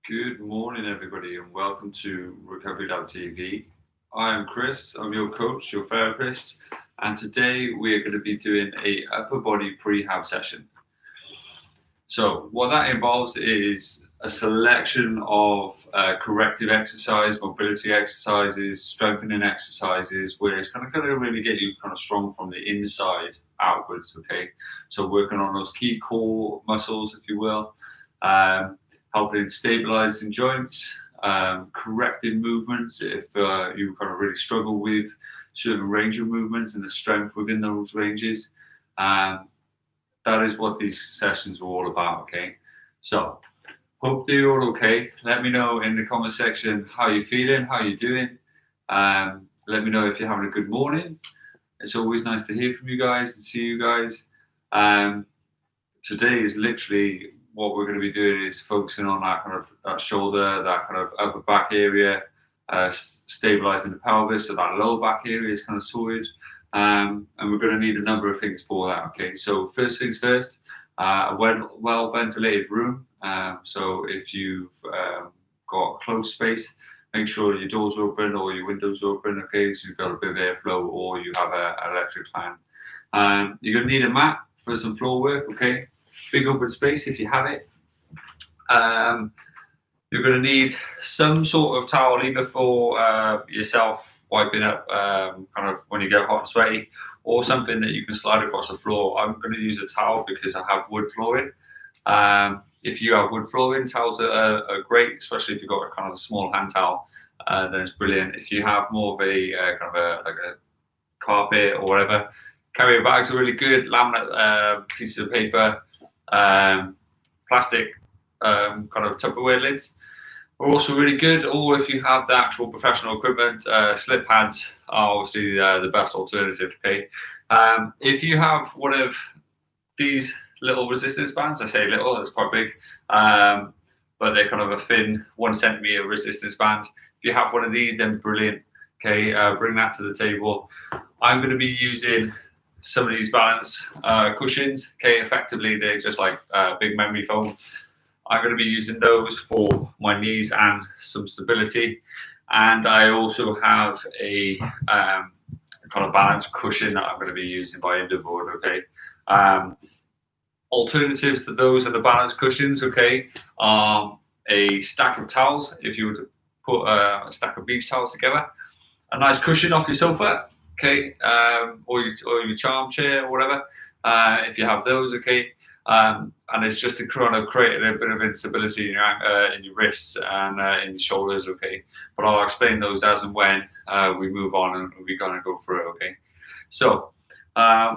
Good morning, everybody, and welcome to Recovery Lab TV. I am Chris, I'm your coach, your therapist, and today we are going to be doing a upper body prehab session. So what that involves is a selection of corrective exercise, mobility exercises, strengthening exercises, where it's going to really get you kind of strong from the inside outwards, okay? So working on those key core muscles, if you will, helping stabilizing joints, correcting movements if you kind of really struggle with certain range of movements and the strength within those ranges. That is what these sessions are all about, okay? So, hope you're all okay. Let me know in the comment section how you're feeling, how you're doing. Let me know if you're having a good morning. It's always nice to hear from you guys and see you guys. Today is literally what we're going to be doing is focusing on that kind of that shoulder, that kind of upper back area, stabilizing the pelvis, so that lower back area is kind of sorted. And we're going to need a number of things for that. Okay, so first things first, a well ventilated room. So if you've got closed space, make sure your doors are open or your windows are open. Okay, so you've got a bit of airflow or you have an electric fan. You're going to need a mat for some floor work. Okay, big open space if you have it. You're going to need some sort of towel, either for yourself wiping up kind of when you get hot and sweaty, or something that you can slide across the floor. I'm going to use a towel because I have wood flooring. If you have wood flooring, towels are great, especially if you've got a kind of a small hand towel. Then it's brilliant. If you have more of a kind of like a carpet or whatever, carrier bags are really good. Laminate pieces of paper, plastic kind of Tupperware lids are also really good. Or if you have the actual professional equipment, slip pads are obviously the best alternative. Okay, if you have one of these little resistance bands, I say little, it's quite big, but they're kind of a thin 1 centimeter resistance band. If you have one of these, then brilliant. Okay, bring that to the table. I'm going to be using some of these balance cushions. Okay, effectively they're just like big memory foam. I'm going to be using those for my knees and some stability. And I also have a kind of balance cushion that I'm going to be using by Underboard. Okay. Alternatives to those and the balance cushions, okay, are a stack of towels. If you were to put a stack of beach towels together, a nice cushion off your sofa, okay, or your charm chair or whatever, if you have those, okay. And it's just to kind of create a bit of instability in your wrists and in your shoulders, okay. But I'll explain those as and when we move on and we're going to go through it, okay. So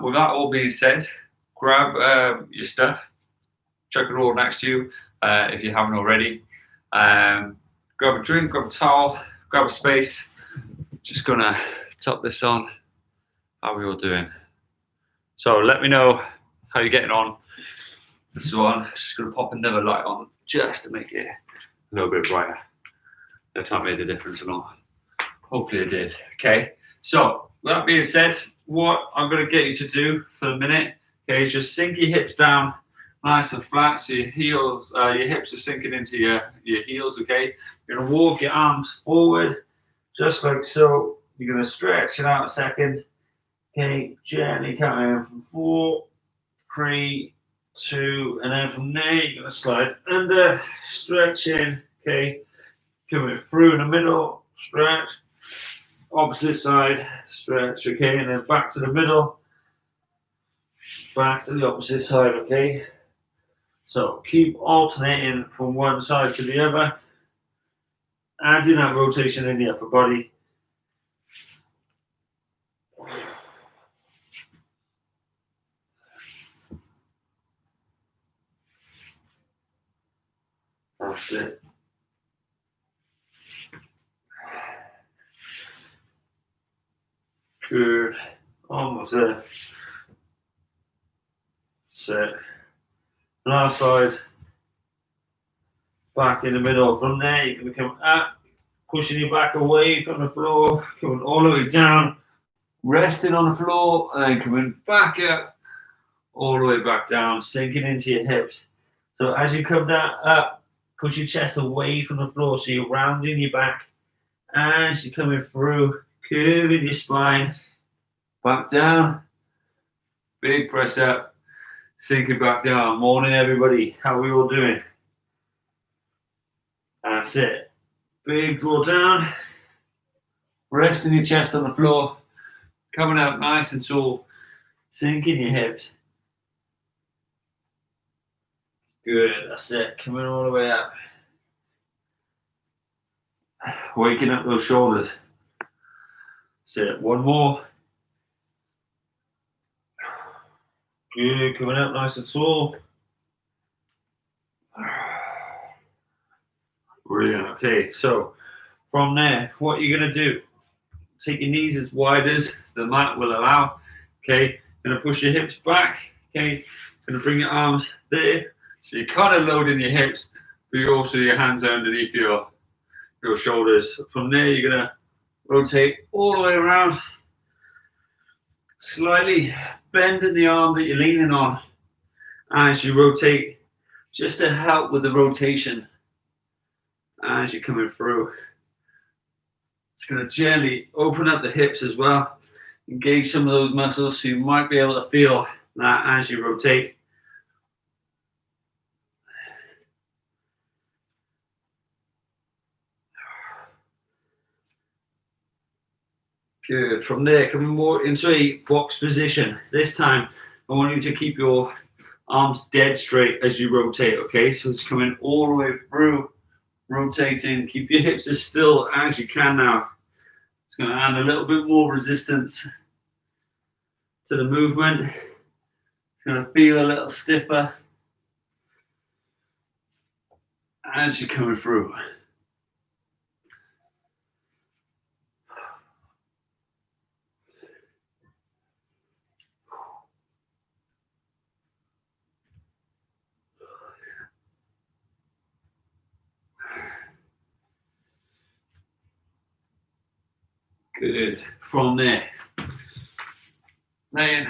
with that all being said, grab your stuff, chuck it all next to you if you haven't already. Grab a drink, grab a towel, grab a space. Just gonna top this on. How are we all doing? So let me know how you're getting on. This one, just gonna pop another light on just to make it a little bit brighter. If that made a difference or not. Hopefully it did. Okay. So with that being said, what I'm gonna get you to do for a minute, okay, is just sink your hips down nice and flat. So your heels, your hips are sinking into your heels, okay? You're gonna walk your arms forward, just like so. You're gonna stretch it out a second. Okay, gently counting from 4, 3, 2, and then from there you're going to slide under, stretching, okay, coming through in the middle, stretch, opposite side, stretch, okay, and then back to the middle, back to the opposite side, okay. So keep alternating from one side to the other, adding that rotation in the upper body. That's it. Good. Almost there. Set. Last side. Back in the middle. From there, you're going to come up, pushing your back away from the floor, coming all the way down, resting on the floor, and then coming back up, all the way back down, sinking into your hips. So as you come down up, push your chest away from the floor so you're rounding your back as you're coming through, curving your spine. Back down. Big press up. Sinking back down. Morning, everybody. How are we all doing? That's it. Big draw down. Resting your chest on the floor. Coming up nice and tall. Sinking your hips. Good, that's it. Coming all the way up. Waking up those shoulders. That's it. One more. Good, coming up nice and tall. Brilliant. Okay, so from there, what you're going to do, take your knees as wide as the mat will allow. Okay, going to push your hips back. Okay, going to bring your arms there. So you're kind of loading your hips, but you also your hands are underneath your shoulders. From there, you're going to rotate all the way around. Slightly bending the arm that you're leaning on as you rotate, just to help with the rotation as you're coming through. It's going to gently open up the hips as well, engage some of those muscles, so you might be able to feel that as you rotate. Good. From there, coming more into a box position. This time, I want you to keep your arms dead straight as you rotate, okay? So it's coming all the way through, rotating. Keep your hips as still as you can now. It's going to add a little bit more resistance to the movement. It's going to feel a little stiffer as you're coming through. Good. From there, laying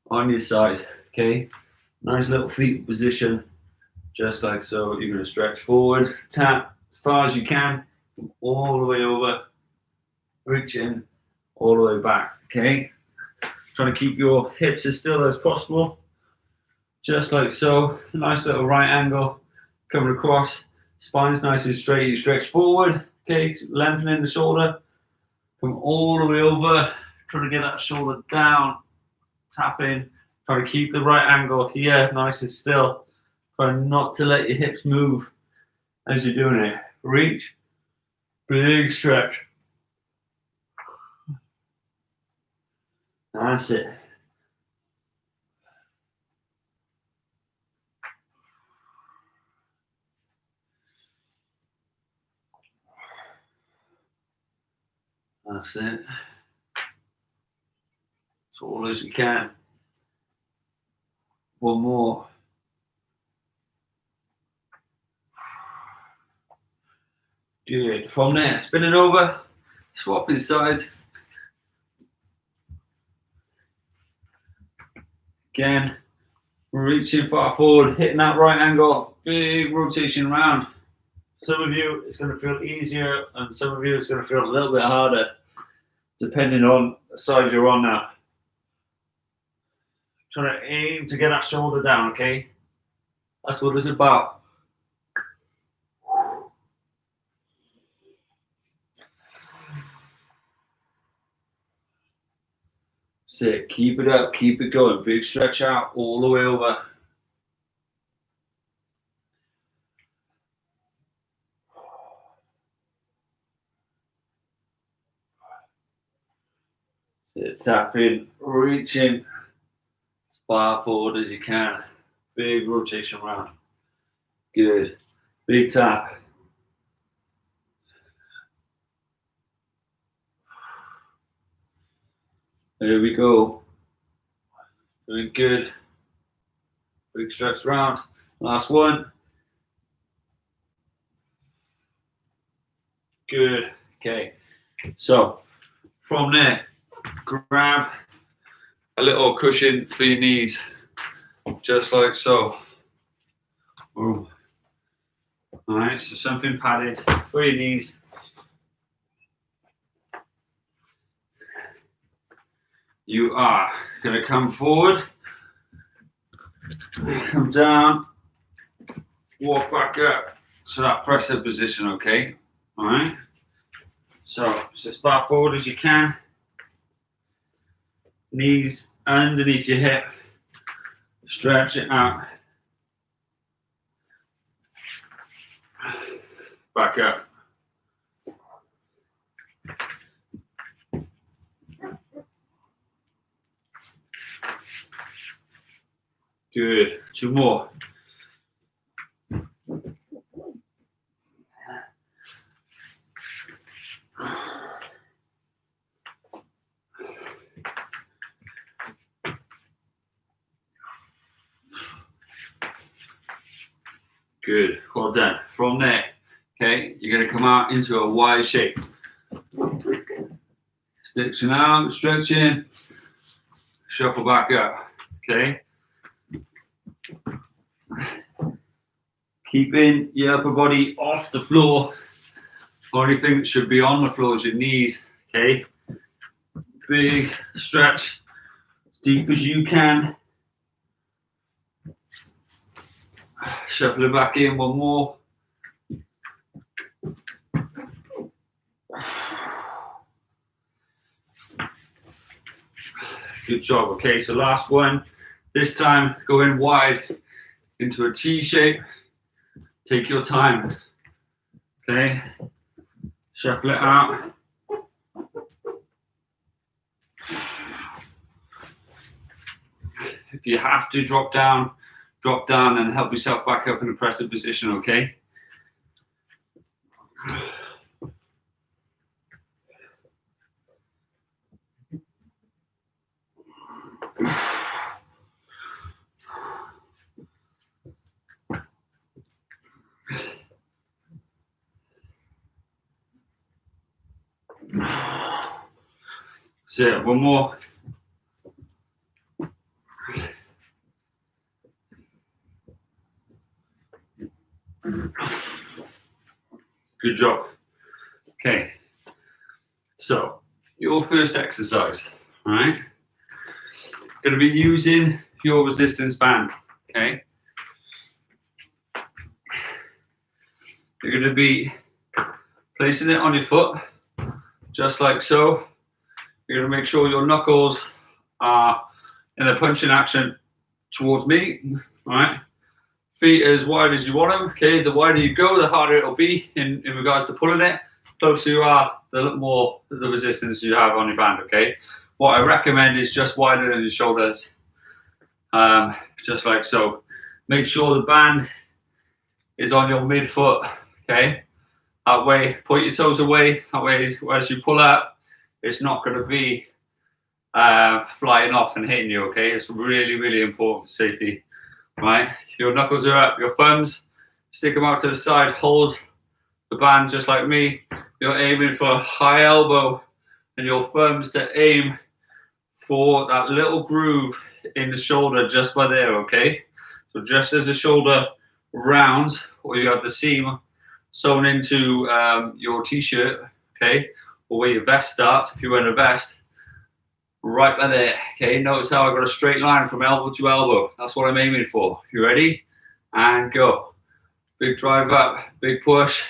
on your side, okay? Nice little feet position, just like so. You're going to stretch forward, tap as far as you can, all the way over, reach in, all the way back, okay? Trying to keep your hips as still as possible, just like so. Nice little right angle, coming across, spine's nice and straight. You stretch forward, okay? Lengthening the shoulder. Come all the way over, trying to get that shoulder down, tap in, try to keep the right angle here, nice and still. Try not to let your hips move as you're doing it. Reach, big stretch. That's it. That's it. As tall as you can. One more. Good. From there, spinning over, swapping sides. Again, reaching far forward, hitting that right angle, big rotation around. Some of you, it's going to feel easier, and some of you, it's going to feel a little bit harder, depending on the side you're on now. Trying to aim to get that shoulder down, okay? That's what it's about. Sit, keep it up, keep it going. Big stretch out all the way over. Sit, tap in, reach in, as far forward as you can. Big rotation around. Good. Big tap. There we go. Doing good. Big stretch round. Last one. Good. Okay. So from there, grab a little cushion for your knees, just like so. Boom. All right, so something padded for your knees. You are going to come forward, come down, walk back up to that press-up position, okay? All right? So, as far forward as you can. Knees underneath your hip. Stretch it out. Back up. Good. 2 more. Good. Well done. From there, okay, you're going to come out into a Y shape. Stretching out, stretching, shuffle back up, okay? Keeping your upper body off the floor. Only thing that should be on the floor is your knees, okay? Big stretch, as deep as you can. Shuffle it back in, 1 more. Good job. Okay, so last one. This time, go in wide into a T shape. Take your time. Okay, shuffle it out. If you have to drop down and help yourself back up in a press-up position, okay? So 1 more. Good job. Okay, so your first exercise, all right? Going to be using your resistance band, okay? You're going to be placing it on your foot, just like so. You're going to make sure your knuckles are in a punching action towards me, all right? Feet as wide as you want them, okay? The wider you go, the harder it'll be in regards to pulling it. Closer you are, the more the resistance you have on your band, okay? What I recommend is just wider than your shoulders, just like so. Make sure the band is on your midfoot, okay? That way, point your toes away. That way, as you pull up, it's not going to be flying off and hitting you, okay? It's really, really important for safety, right? Your knuckles are up, your thumbs, stick them out to the side, hold the band just like me. You're aiming for a high elbow and your thumbs to aim for that little groove in the shoulder just by there, okay? So just as the shoulder rounds, or you have the seam sewn into your t-shirt, okay, or where your vest starts, if you're wearing a vest, right by there, okay? Notice how I've got a straight line from elbow to elbow. That's what I'm aiming for. You ready? And go. Big drive up, big push.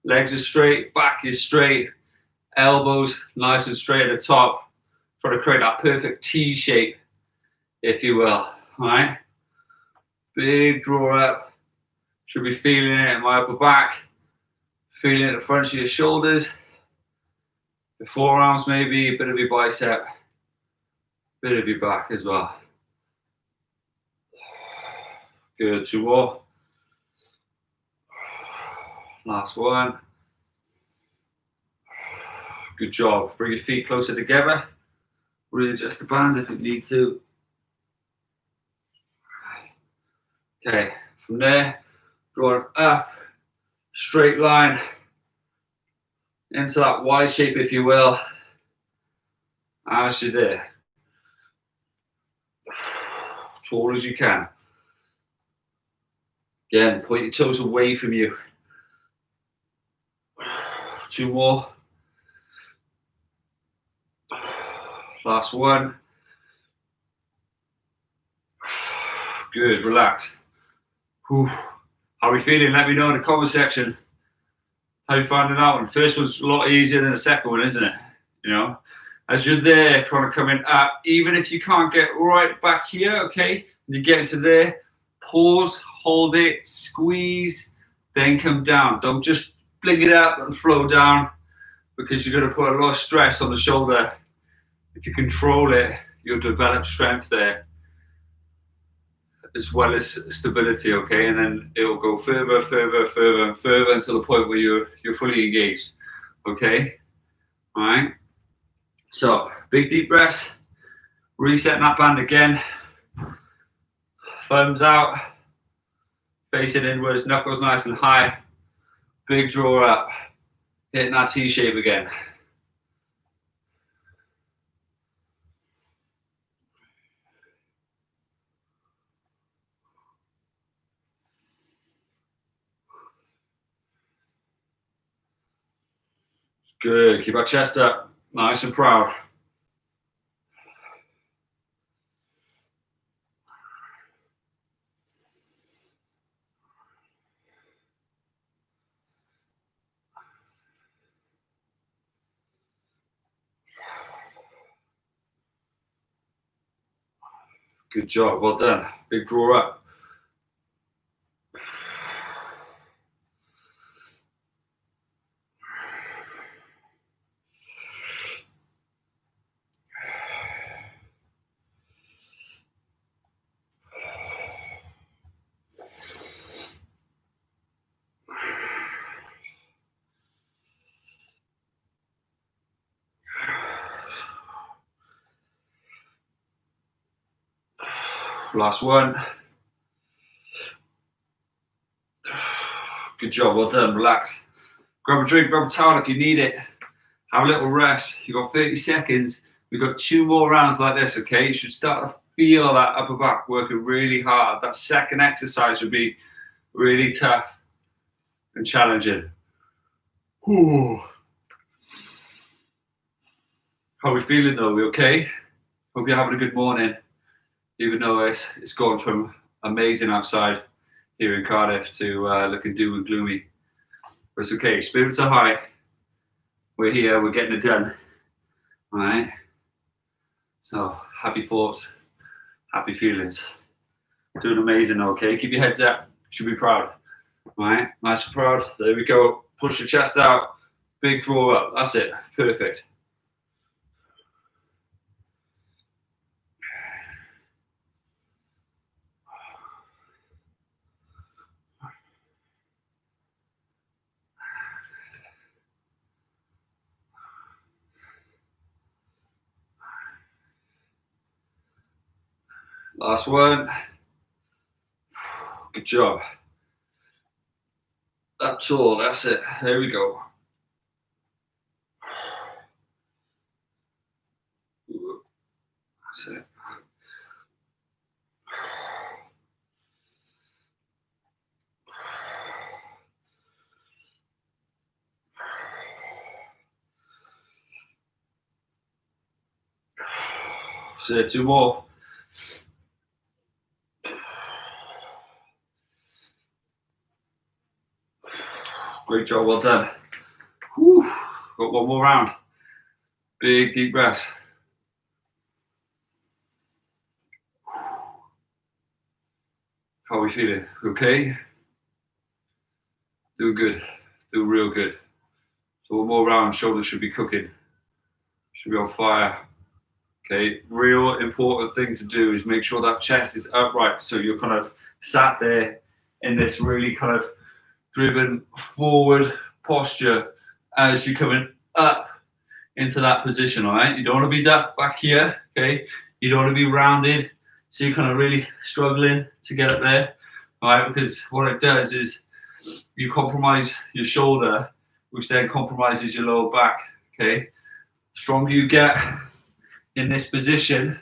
Legs are straight, back is straight. Elbows nice and straight at the top. Try to create that perfect T shape, if you will, all right? Big draw up. Should be feeling it in my upper back. Feeling it at the front of your shoulders. The forearms maybe, a bit of your bicep. Bit of your back as well. Good, 2 more. Last one. Good job. Bring your feet closer together. Readjust the band if you need to. Okay, from there, draw it up, straight line, into that Y shape, if you will, as you're there. Tall as you can. Again, point your toes away from you, 2 more. Last one. Good, relax. Whew. How are we feeling? Let me know in the comment section. How you finding that one? First one's a lot easier than the second one, isn't it? You know, as you're there, trying to come in up, even if you can't get right back here, okay, and you get into there, pause, hold it, squeeze, then come down. Don't just fling it up and flow down, because you're going to put a lot of stress on the shoulder. If you control it, you'll develop strength there, as well as stability, okay? And then it will go further, further, further, and further until the point where you're fully engaged, okay? All right? So, big deep breaths. Resetting that band again. Thumbs out. Facing inwards, knuckles nice and high. Big draw up. Hitting that T shape again. Good. Keep our chest up. Nice and proud. Good job. Well done. Big draw up. Last one. Good job. Well done. Relax. Grab a drink, grab a towel if you need it. Have a little rest. You've got 30 seconds. We've got 2 more rounds like this, okay? You should start to feel that upper back working really hard. That second exercise would be really tough and challenging. Ooh. How are we feeling though? We okay? Hope you're having a good morning, even though it's gone from amazing outside here in Cardiff to looking doom and gloomy. But it's okay. Spirits are high. We're here. We're getting it done. All right. So happy thoughts, happy feelings. Doing amazing. Okay. Keep your heads up. You should be proud. All right. Nice and proud. There we go. Push your chest out. Big draw up. That's it. Perfect. Last one. Good job. That's all. That's it. There we go. That's it. So 2 more. Great job, well done. Whew. Got 1 more round. Big deep breath. How are we feeling? Okay? Doing good. Doing real good. So 1 more round, shoulders should be cooking. Should be on fire. Okay, real important thing to do is make sure that chest is upright. So you're kind of sat there in this really kind of driven forward posture as you're coming up into that position, all right? You don't want to be back here, okay? You don't want to be rounded, so you're kind of really struggling to get up there, all right? Because what it does is you compromise your shoulder, which then compromises your lower back, okay? The stronger you get in this position,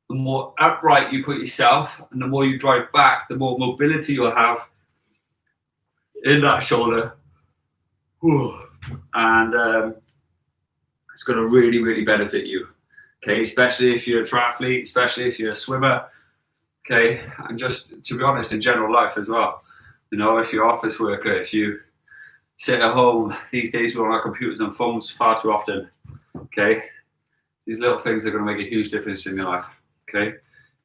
the more upright you put yourself, and the more you drive back, the more mobility you'll have in that shoulder. Whew. and it's going to really, really benefit you. Okay, especially if you're a triathlete, especially if you're a swimmer. Okay, and just to be honest, in general life as well. You know, if you're an office worker, if you sit at home these days, we're on our computers and phones far too often. Okay, these little things are going to make a huge difference in your life. Okay,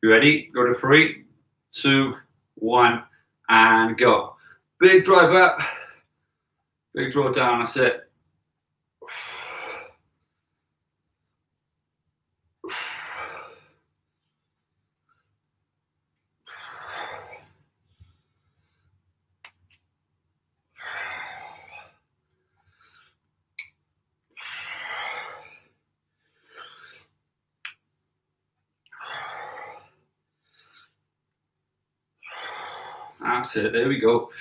you ready? Go to 3, 2, 1, and go. Big drive up, big draw down. That's it. That's it. There we go.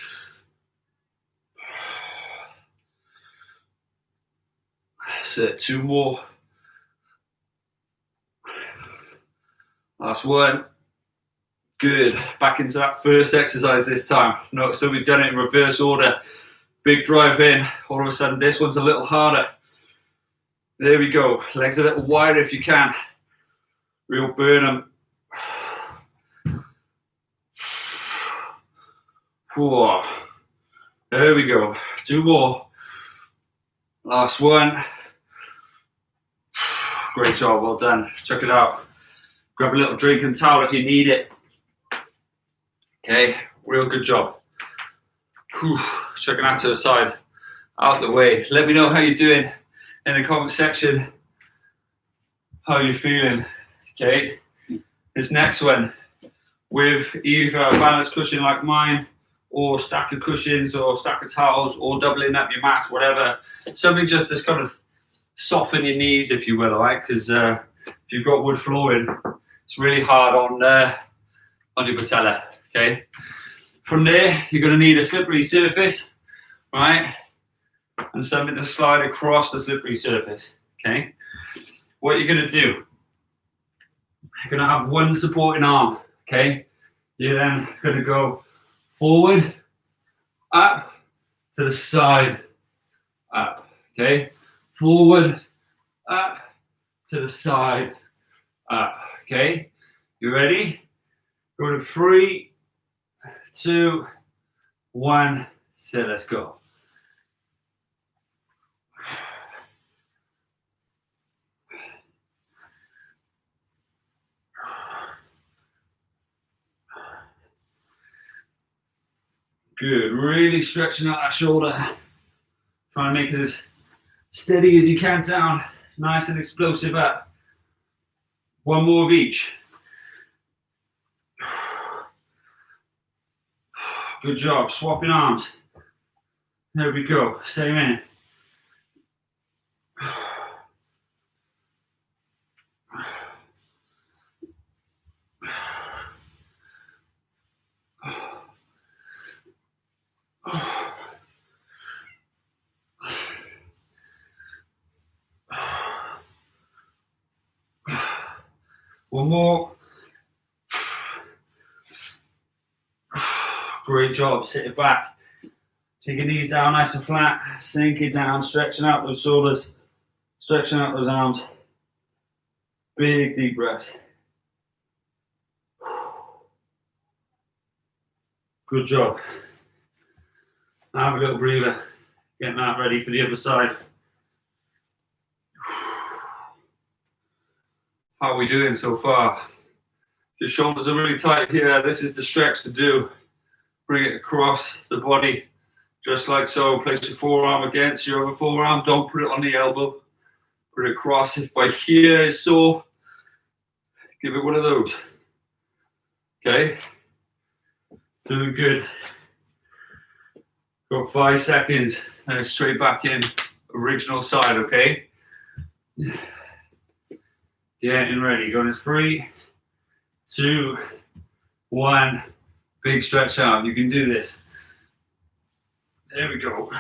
That's it. 2 more. Last one. Good. Back into that first exercise this time. Notice that we've done it in reverse order. Big drive in. All of a sudden, this one's a little harder. There we go. Legs a little wider if you can. Real burn them. Whoa. There we go. 2 more. Last one. Great job. Well done. Check it out. Grab a little drink and towel if you need it. Okay. Real good job. Whew. Checking that to the side. Out the way. Let me know how you're doing in the comment section. How you feeling? Okay. This next one with either a balance cushion like mine, or stack of cushions, or stack of towels, or doubling up your mat, whatever. Something just to kind of soften your knees, if you will, alright? Because if you've got wood flooring, it's really hard on your patella. Okay. From there, you're going to need a slippery surface, right? And something to slide across the slippery surface. Okay. What you're going to do, you're going to have one supporting arm. Okay. You're then going to go forward, up, to the side, up. Okay. Forward, up, to the side, up. Okay. You ready? Go to 3, 2, 1. So let's go. Good. Really stretching out that shoulder. Try and make it as steady as you can down. Nice and explosive up. 1 more of each. Good job. Swapping arms. There we go. Same in. One more. Great job. Sit it back. Take your knees down nice and flat. Sink it down. Stretching out those shoulders. Stretching out those arms. Big deep breaths. Good job. Now have a little breather. Getting that ready for the other side. How are we doing so far? Your shoulders are really tight here. This is the stretch to do. Bring it across the body, just like so. Place your forearm against your other forearm. Don't put it on the elbow. Put it across. If by here is sore, give it one of those. Okay? Doing good. Got 5 seconds. And straight back in. Original side, okay? Getting ready. Going to 3, 2, 1. Big stretch out. You can do this. There we go.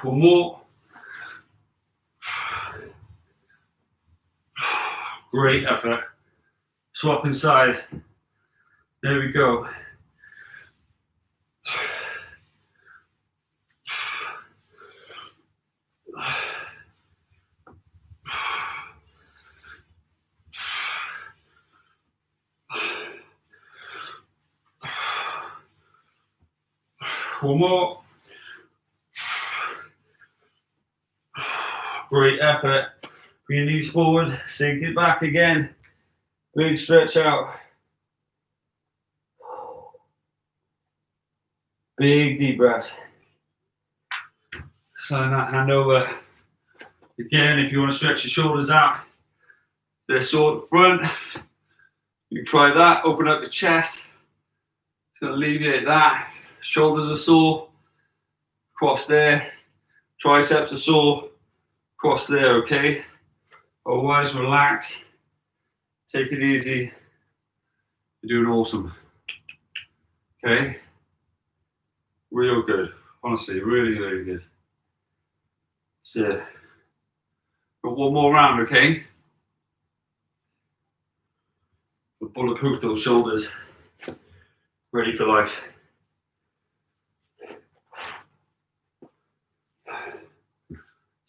One more. Great effort. Swapping sides. There we go. One more. Great effort. Bring your knees forward, sink it back again. Big stretch out. Big deep breath. Slide that hand over. Again, if you want to stretch your shoulders out, they're sore at the front. You can try that. Open up your chest. It's going to alleviate that. Shoulders are sore. Cross there. Triceps are sore. Cross there, okay? Otherwise, relax. Take it easy. You're doing awesome. Okay? Real good. Honestly, really, really good. So, got one more round, okay? We'll bulletproof those shoulders. Ready for life.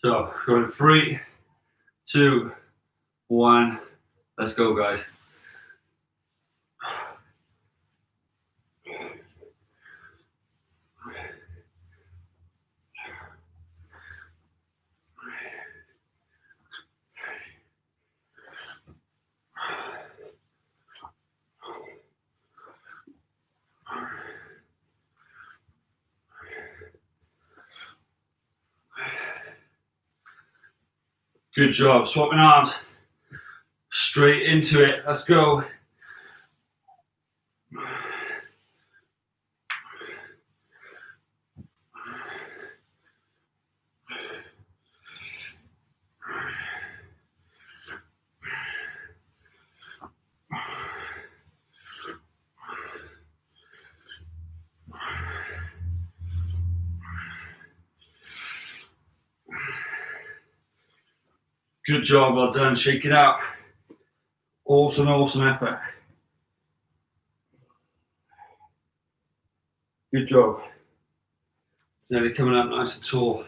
So, going 3, 2, 1. Let's go, guys. Good job. Swapping arms. Straight into it. Let's go. Good job, well done. Shake it out. Awesome, awesome effort. Good job. Nearly coming up nice and tall.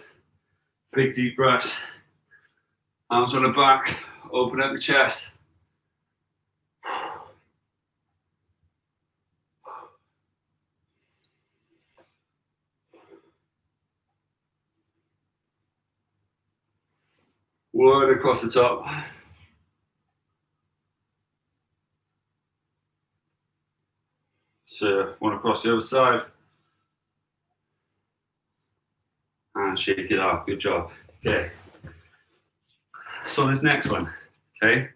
Big deep breaths. Arms on the back. Open up your chest. Wide across the top. So, one across the other side. And shake it out. Good job. Okay. So, this next one, okay?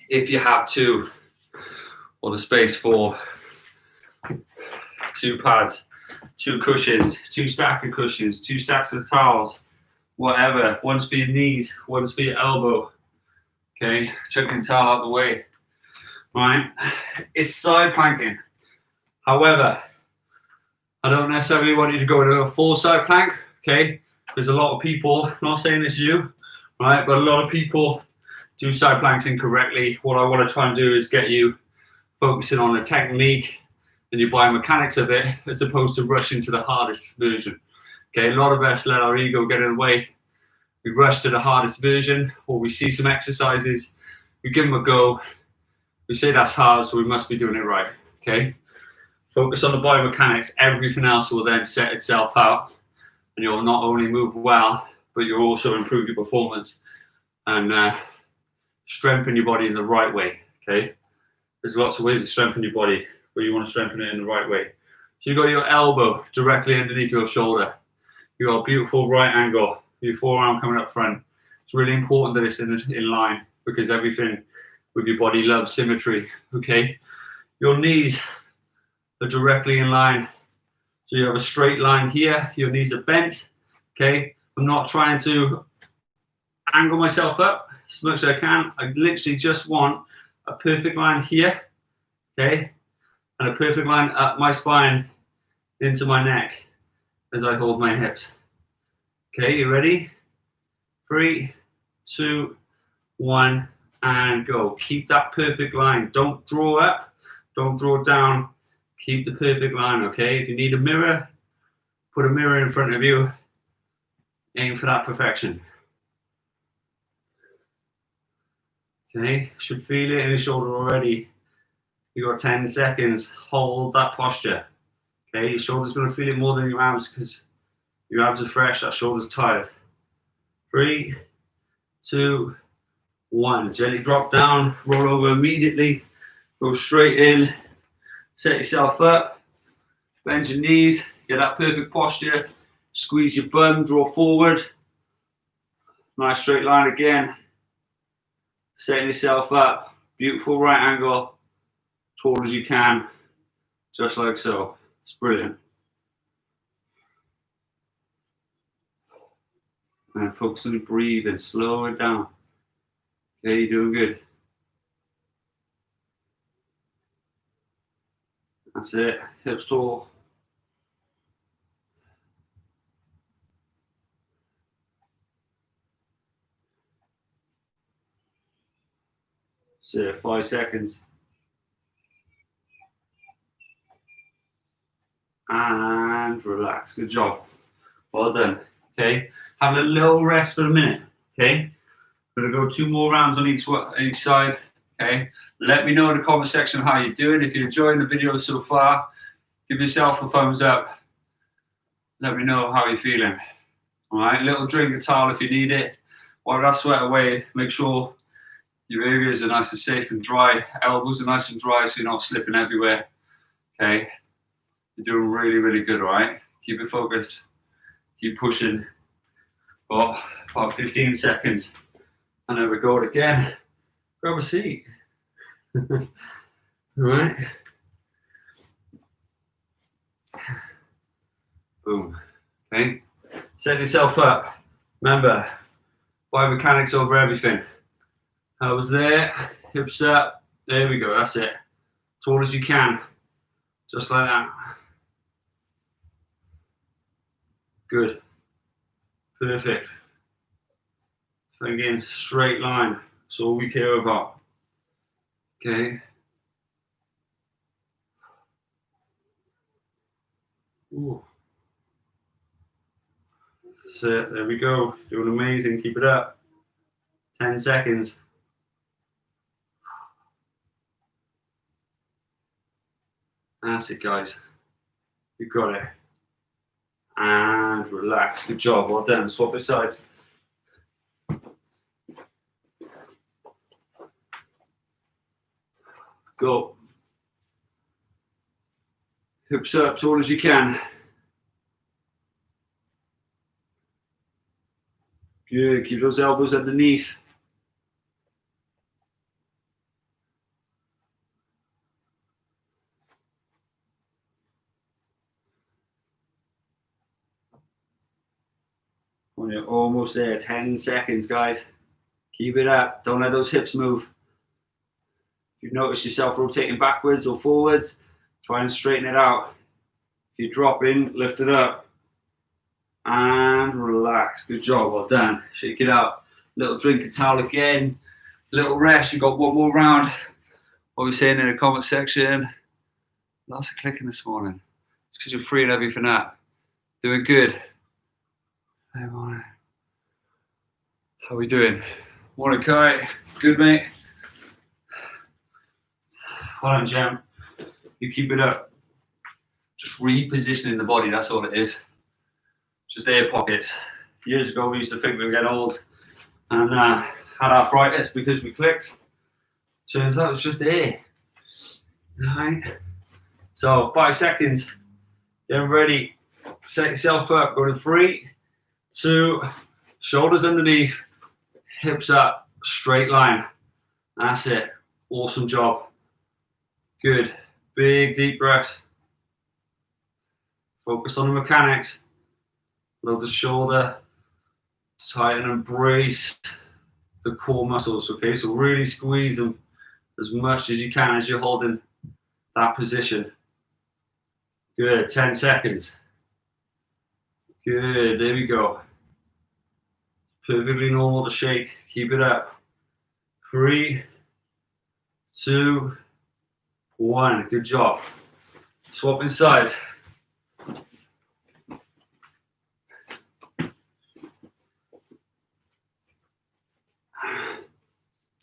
If you have 2 or the space for 2 pads, 2 cushions, 2 stacks of cushions, 2 stacks of towels, whatever, one's for your knees, one's for your elbow, okay? Chucking towel out the way, right? It's side planking. However, I don't necessarily want you to go into a full side plank, okay? There's a lot of people, not saying it's you, right? But a lot of people do side planks incorrectly. What I want to try and do is get you focusing on the technique and your biomechanics of it, as opposed to rushing to the hardest version. Okay, a lot of us let our ego get in the way. We rush to the hardest version, or we see some exercises, we give them a go, we say that's hard, so we must be doing it right, okay? Focus on the biomechanics, everything else will then set itself out, and you'll not only move well, but you'll also improve your performance and strengthen your body in the right way, okay? There's lots of ways to strengthen your body, but you want to strengthen it in the right way. So you've got your elbow directly underneath your shoulder. You've got a beautiful right angle, your forearm coming up front. It's really important that it's in line, because everything with your body loves symmetry, okay? Your knees are directly in line. So you have a straight line here, your knees are bent, okay? I'm not trying to angle myself up as much as I can. I literally just want a perfect line here, okay? And a perfect line up my spine into my neck. as I hold my hips. Okay, you ready? 3, 2, 1, and go. Keep that perfect line. Don't draw up, don't draw down. Keep the perfect line, okay? If you need a mirror, put a mirror in front of you. Aim for that perfection. Okay, should feel it in the shoulder already. You got 10 seconds. Hold that posture. Okay, your shoulder's going to feel it more than your abs because your abs are fresh, that shoulder's tired. 3, 2, 1. Gently drop down, roll over immediately, go straight in, set yourself up, bend your knees, get that perfect posture, squeeze your bum, draw forward. Nice straight line again. Setting yourself up, beautiful right angle, tall as you can, just like so. It's brilliant. And focus on the breathing, slow it down. Okay, you're doing good. That's it, hips tall. That's it, 5 seconds. And relax, good job. Well done, okay? Have a little rest for a minute, okay? We're gonna go 2 more rounds on each side, okay? Let me know in the comment section how you're doing. If you're enjoying the video so far, give yourself a thumbs up. Let me know how you're feeling. All right, little drink of towel if you need it. While that sweat away, make sure your areas are nice and safe and dry. Elbows are nice and dry so you're not slipping everywhere, okay? You're doing really, really good, all right? Keep it focused. Keep pushing. Oh, about 15 seconds. And then we go again. Grab a seat. All right. Boom. Okay. Set yourself up. Remember, biomechanics over everything. I was there, hips up. There we go. That's it. Tall as you can. Just like that. Good. Perfect. Again, straight line. That's all we care about. Okay. Ooh. That's it. There we go. Doing amazing. Keep it up. 10 seconds. That's it, guys. You got it. And relax. Good job. Well done. Swap it sides. Go. Hips up, tall as you can. Good. Keep those elbows underneath. When you're almost there, 10 seconds, guys. Keep it up. Don't let those hips move. If you notice yourself rotating backwards or forwards, try and straighten it out. If you drop in, lift it up. And relax. Good job. Well done. Shake it out. Little drink of towel again. Little rest. You got 1 more round. What are we saying in the comment section? Lots of clicking this morning. It's because you're freeing everything up. Doing good. How are we doing? Morning, Kai. Good, mate. Hold on, Jam. You keep it up. Just repositioning the body, that's all it is. Just air pockets. Years ago, we used to think we were getting old and had arthritis because we clicked. Turns out it's just air. All right. So 5 seconds. Get ready. Set yourself up. Go to 3, 2, shoulders underneath, hips up, straight line. That's it. Awesome job. Good. Big deep breath. Focus on the mechanics. Load the shoulder. Tighten and brace the core muscles. Okay, so really squeeze them as much as you can as you're holding that position. Good. 10 seconds. Good, there we go. Perfectly normal to shake. Keep it up. 3, 2, 1. Good job. Swapping sides.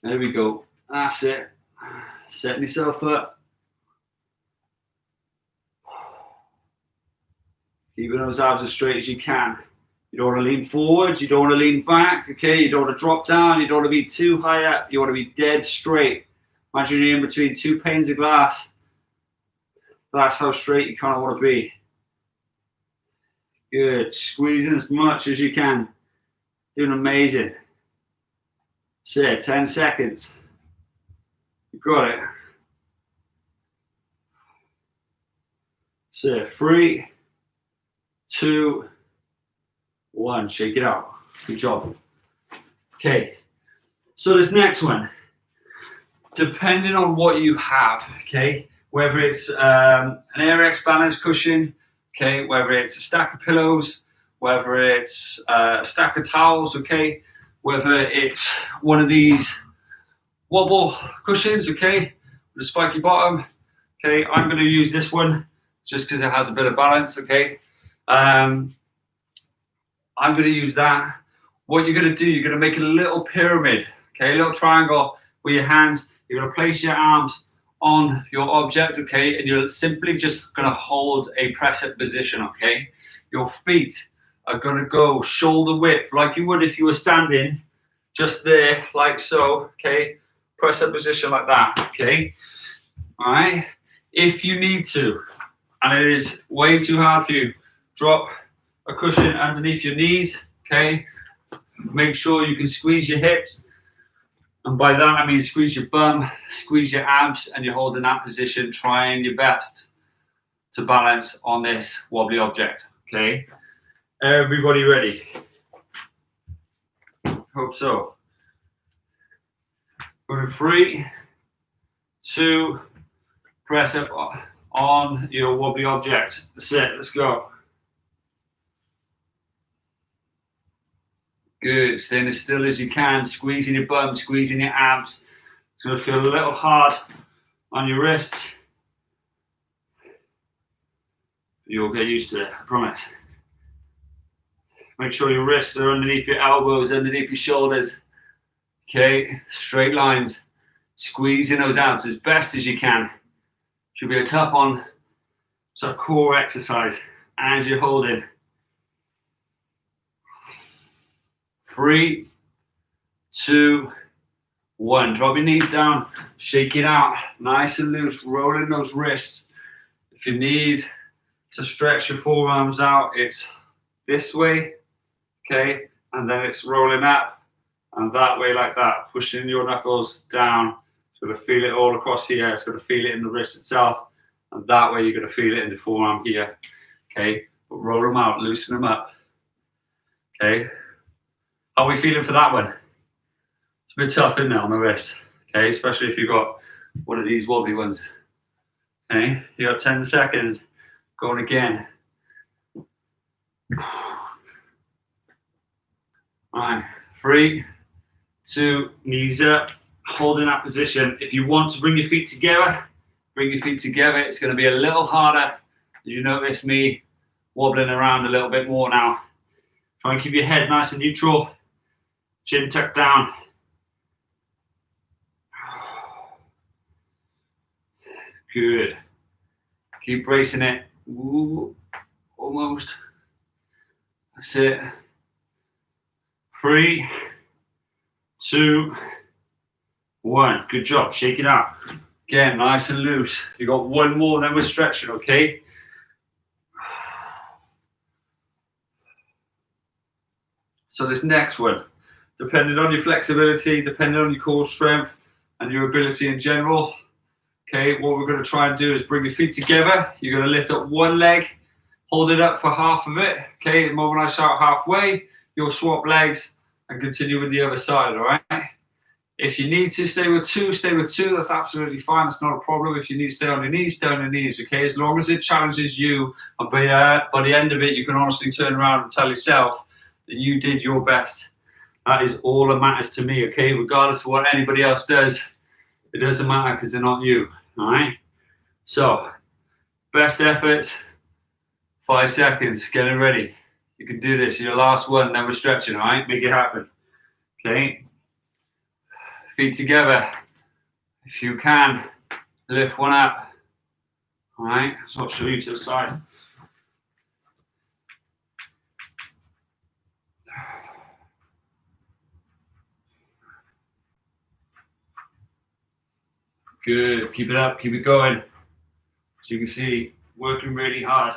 There we go. That's it. Setting yourself up. Keeping those abs as straight as you can. You don't want to lean forwards, you don't want to lean back, okay? You don't want to drop down, you don't want to be too high up, you want to be dead straight. Imagine you're in between two panes of glass. That's how straight you kind of want to be. Good. Squeezing as much as you can. Doing amazing. Say 10 seconds. You got it. Say 3, 2, 1. Shake it out. Good job. Okay. So this next one, depending on what you have, okay, whether it's an AirX balance cushion, okay, whether it's a stack of pillows, whether it's a stack of towels, okay, whether it's one of these wobble cushions, okay, with a spiky bottom, okay, I'm going to use this one just because it has a bit of balance, okay. I'm going to use that. What you're going to do, you're going to make a little pyramid, okay, a little triangle with your hands. You're going to place your arms on your object, okay, and you're simply just going to hold a press-up position, okay. Your feet are going to go shoulder width, like you would if you were standing, just there, like so, okay. Press-up position like that, okay. All right. If you need to, and it is way too hard for you, drop a cushion underneath your knees, okay. Make sure you can squeeze your hips. And by that, I mean squeeze your bum, squeeze your abs, and you're holding that position, trying your best to balance on this wobbly object, okay? Everybody ready? Hope so. Going 3, 2, press up on your wobbly object. That's it, let's go. Good, staying as still as you can, squeezing your bum, squeezing your abs. It's going to feel a little hard on your wrists. You'll get used to it, I promise. Make sure your wrists are underneath your elbows, underneath your shoulders. Okay, straight lines. Squeezing those abs as best as you can. Should be a tough core exercise as you're holding. 3, 2, 1. Drop your knees down, shake it out, nice and loose, rolling those wrists. If you need to stretch your forearms out, it's this way, okay, and then it's rolling up and that way like that, pushing your knuckles down. It's going to feel it all across here, it's going to feel it in the wrist itself, and that way you're going to feel it in the forearm here, okay, but roll them out, loosen them up, okay. How are we feeling for that one? It's a bit tough, isn't it, on the wrist? Okay, especially if you've got one of these wobbly ones. Okay, you got 10 seconds. Going again. All right, 3, 2, knees up, holding that position. If you want to bring your feet together, bring your feet together. It's going to be a little harder. As you notice me wobbling around a little bit more now. Try and keep your head nice and neutral. Chin tucked down. Good. Keep bracing it. Ooh, almost. That's it. 3, 2, 1. Good job. Shake it out. Again, nice and loose. You got one more, then we're stretching, okay? So this next one, depending on your flexibility, depending on your core strength and your ability in general, okay, what we're going to try and do is bring your feet together. You're going to lift up one leg, hold it up for half of it, okay? The moment I shout halfway, you'll swap legs and continue with the other side, all right? If you need to stay with two, stay with two. That's absolutely fine. That's not a problem. If you need to stay on your knees, stay on your knees. Okay, as long as it challenges you, and by the end of it, you can honestly turn around and tell yourself that you did your best. That is all that matters to me. Okay, regardless of what anybody else does, it doesn't matter because they're not you. All right. So, best effort. 5 seconds. Getting ready. You can do this. Your last one. Then we're stretching. All right. Make it happen. Okay. Feet together. If you can, lift one up. All right. So I'll show you to the side. Good. Keep it up. Keep it going. As you can see, working really hard.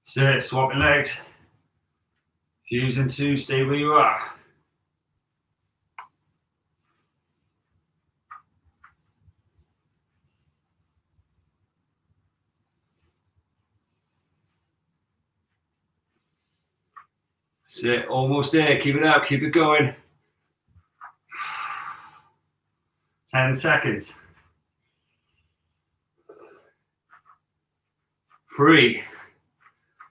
Sit. Swapping legs. If you're using two, stay where you are. Sit. Almost there. Keep it up. Keep it going. 10 seconds. 3,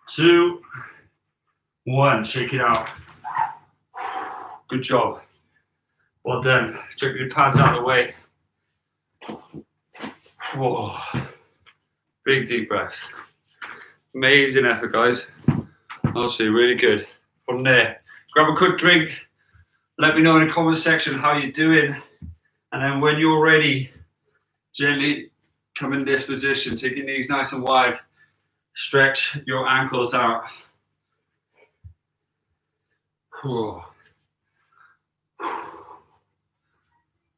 2, 1. Shake it out. Good job. Well done. Check your pads out of the way. Whoa. Big deep breaths. Amazing effort, guys. Honestly, really good. From there, grab a quick drink. Let me know in the comment section how you're doing. And then when you're ready, gently come in this position. Take your knees nice and wide. Stretch your ankles out. Whoa.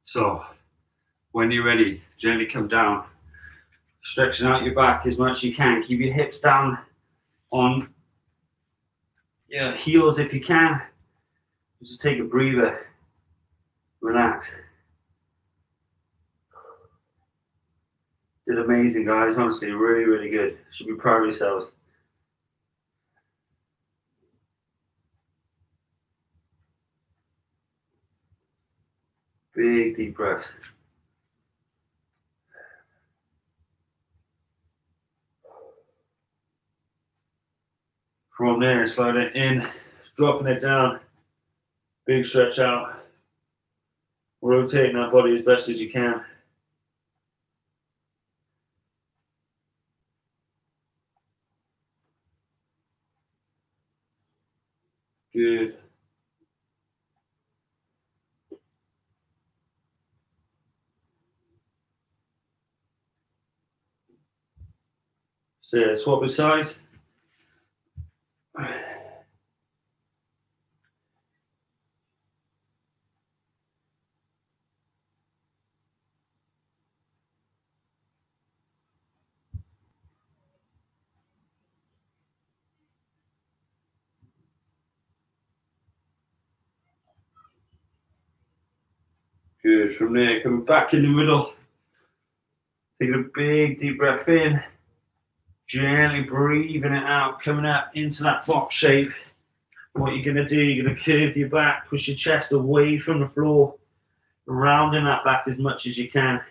So, when you're ready, gently come down. Stretching out your back as much as you can. Keep your hips down on your heels if you can. Just take a breather. Relax. Did amazing, guys. Honestly, really, really good. Should be proud of yourselves. Big deep breaths. From there, sliding it in, dropping it down. Big stretch out. Rotating that body as best as you can. Good. So swap with sides. Good. From there, coming back in the middle. Taking a big deep breath in. Gently breathing it out, coming up into that box shape. What you're going to do, you're going to curve your back, push your chest away from the floor, rounding that back as much as you can.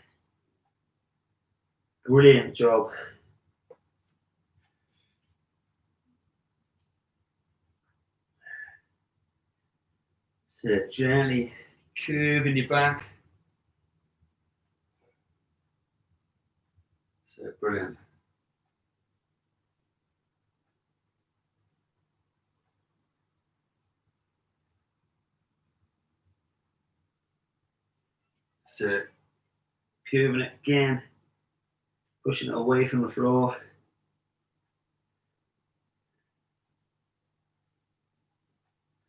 Brilliant job. So gently curving your back. So brilliant. So curving it again, pushing it away from the floor.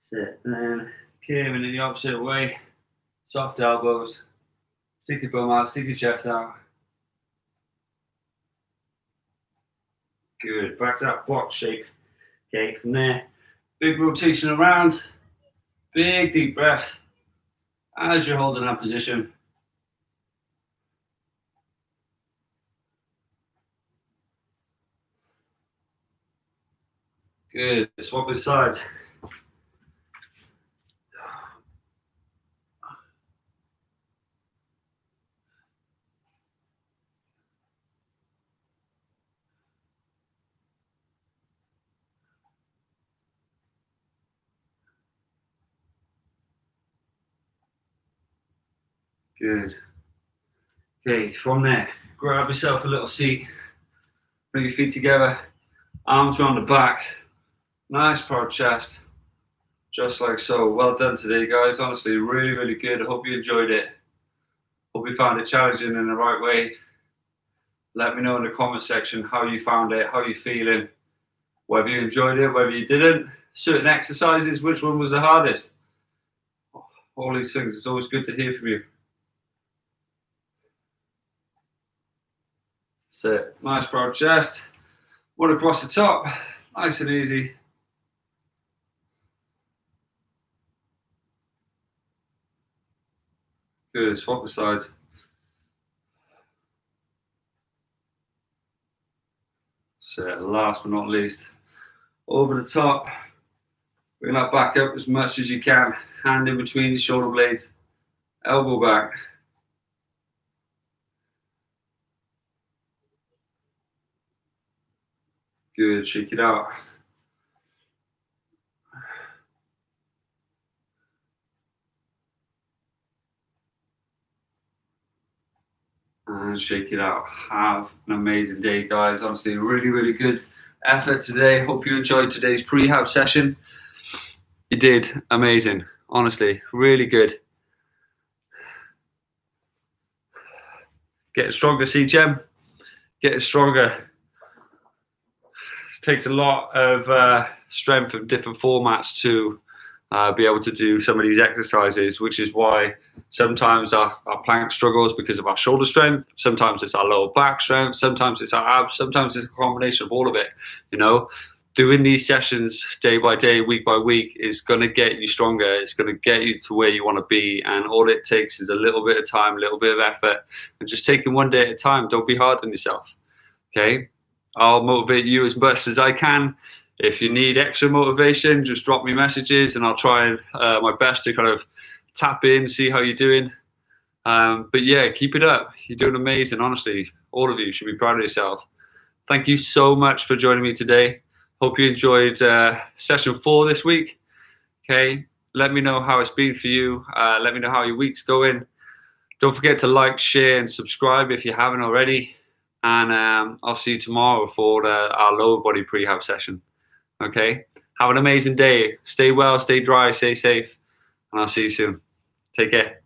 So then curving in the opposite way, soft elbows, stick your bum out, stick your chest out. Good, back to that box shape. Okay, from there, big rotation around, big deep breaths as you're holding that position. Good. Swap the sides. Good. Okay, from there, grab yourself a little seat, bring your feet together, arms around the back, nice proud chest, just like so. Well done today, guys. Honestly, really, really good. I hope you enjoyed it. Hope you found it challenging in the right way. Let me know in the comment section how you found it, how you're feeling, whether you enjoyed it, whether you didn't. Certain exercises, which one was the hardest? All these things, it's always good to hear from you. So, nice broad chest. One across the top, nice and easy. Good, swap the sides. So, last but not least, over the top. Bring that back up as much as you can. Hand in between the shoulder blades. Elbow back. Good, shake it out. And shake it out. Have an amazing day, guys. Honestly, really, really good effort today. Hope you enjoyed today's prehab session. You did amazing. Honestly, really good. Getting stronger, CGM. Getting stronger. It takes a lot of strength of different formats to be able to do some of these exercises, which is why sometimes our plank struggles because of our shoulder strength. Sometimes it's our lower back strength. Sometimes it's our abs. Sometimes it's a combination of all of it. You know, doing these sessions day by day, week by week is going to get you stronger. It's going to get you to where you want to be. And all it takes is a little bit of time, a little bit of effort, and just taking one day at a time. Don't be hard on yourself. Okay. I'll motivate you as much as I can. If you need extra motivation, just drop me messages and I'll try my best to kind of tap in, see how you're doing. But yeah, keep it up. You're doing amazing, honestly. All of you should be proud of yourself. Thank you so much for joining me today. Hope you enjoyed session 4 this week. Okay, let me know how it's been for you. Let me know how your week's going. Don't forget to like, share, and subscribe if you haven't already. And I'll see you tomorrow for our lower body prehab session. Okay, have an amazing day. Stay well, stay dry, stay safe, and I'll see you soon. Take care.